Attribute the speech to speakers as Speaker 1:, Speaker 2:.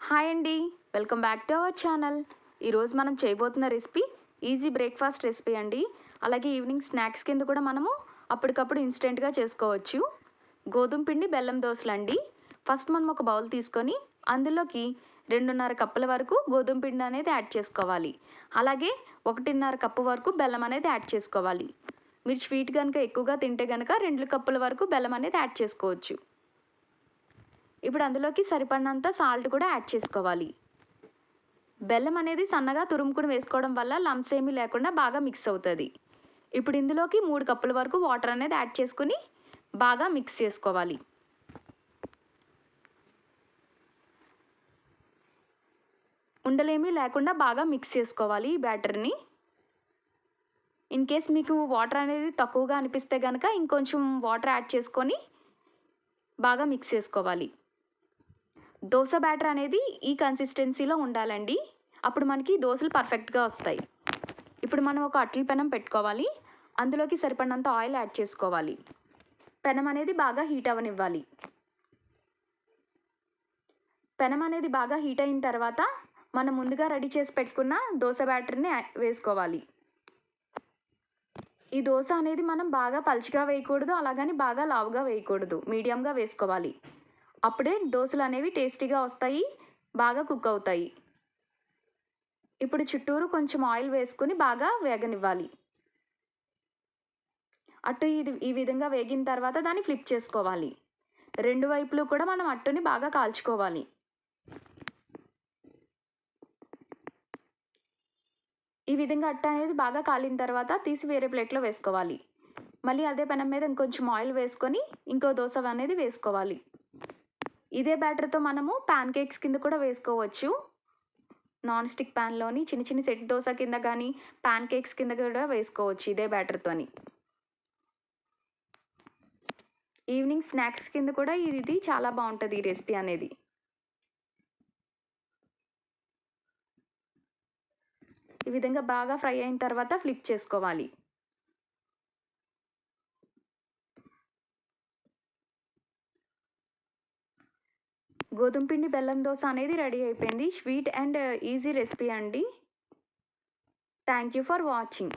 Speaker 1: Hi అండి, welcome back to our channel. ఈరోజు మనం చేయబోతున్న రెసిపీ ఈజీ బ్రేక్ఫాస్ట్ రెసిపీ అండి. అలాగే ఈవినింగ్ స్నాక్స్ కింద కూడా మనము అప్పటికప్పుడు ఇన్స్టెంట్గా చేసుకోవచ్చు. గోధుమ పిండి బెల్లం దోశలు అండి. ఫస్ట్ మనం ఒక బౌల్ తీసుకొని అందులోకి 2.5 కప్పుల వరకు గోధుమ పిండి అనేది యాడ్ చేసుకోవాలి. అలాగే 1.5 కప్పు వరకు బెల్లం అనేది యాడ్ చేసుకోవాలి. మీరు స్వీట్ కనుక ఎక్కువగా తింటే కనుక 2 కప్పుల వరకు బెల్లం అనేది యాడ్ చేసుకోవచ్చు. ఇప్పుడు అందులోకి సరిపడినంత సాల్ట్ కూడా యాడ్ చేసుకోవాలి. బెల్లం అనేది సన్నగా తురుముకుని వేసుకోవడం వల్ల లంప్స్ ఏమీ లేకుండా బాగా మిక్స్ అవుతుంది. ఇప్పుడు ఇందులోకి 3 కప్పుల వరకు వాటర్ అనేది యాడ్ చేసుకుని బాగా మిక్స్ చేసుకోవాలి. ఉండలేమీ లేకుండా బాగా మిక్స్ చేసుకోవాలి ఈ బ్యాటర్ని. ఇన్ కేస్ మీకు వాటర్ అనేది తక్కువగా అనిపిస్తే కనుక ఇంకొంచెం వాటర్ యాడ్ చేసుకొని బాగా మిక్స్ చేసుకోవాలి. దోశ బ్యాటర్ అనేది ఈ కన్సిస్టెన్సీలో ఉండాలండి. అప్పుడు మనకి దోశలు పర్ఫెక్ట్గా వస్తాయి. ఇప్పుడు మనం ఒక అట్ల పెనం పెట్టుకోవాలి. అందులోకి సరిపడినంత ఆయిల్ యాడ్ చేసుకోవాలి. పెనం అనేది బాగా హీట్ అవ్వనివ్వాలి. పెనం అనేది బాగా హీట్ అయిన తర్వాత మనం ముందుగా రెడీ చేసి పెట్టుకున్న దోశ బ్యాటర్ని వేసుకోవాలి. ఈ దోశ అనేది మనం బాగా పలుచగా వేయకూడదు, అలాగని బాగా లావుగా వేయకూడదు, మీడియంగా వేసుకోవాలి. అప్పుడే దోశలు అనేవి టేస్టీగా వస్తాయి, బాగా కుక్ అవుతాయి. ఇప్పుడు చుట్టూరు కొంచెం ఆయిల్ వేసుకుని బాగా వేగనివ్వాలి. అట్టు ఈ విధంగా వేగిన తర్వాత దాన్ని ఫ్లిప్ చేసుకోవాలి. రెండు వైపులు కూడా మనం అట్టుని బాగా కాల్చుకోవాలి. ఈ విధంగా అట్టు అనేది బాగా కాలిన తర్వాత తీసి వేరే ప్లేట్లో వేసుకోవాలి. మళ్ళీ అదే పెనం మీద ఇంకొంచెం ఆయిల్ వేసుకొని ఇంకో దోశ అనేది వేసుకోవాలి. ఇదే బ్యాటర్తో మనము ప్యాన్ కేక్స్ కింద కూడా వేసుకోవచ్చు. నాన్ స్టిక్ ప్యాన్లోని చిన్న చిన్న సెట్ దోశ కింద కానీ ప్యాన్ కేక్స్ కింద కూడా వేసుకోవచ్చు ఇదే బ్యాటర్తోని. ఈవినింగ్ స్నాక్స్ కింద కూడా ఇది చాలా బాగుంటుంది ఈ రెసిపీ అనేది. ఈ విధంగా బాగా ఫ్రై అయిన తర్వాత ఫ్లిప్ చేసుకోవాలి. గోధుమ పిండి బెల్లం దోశ అనేది రెడీ అయిపోయింది. స్వీట్ అండ్ ఈజీ రెసిపీ అండి. Thank you for watching.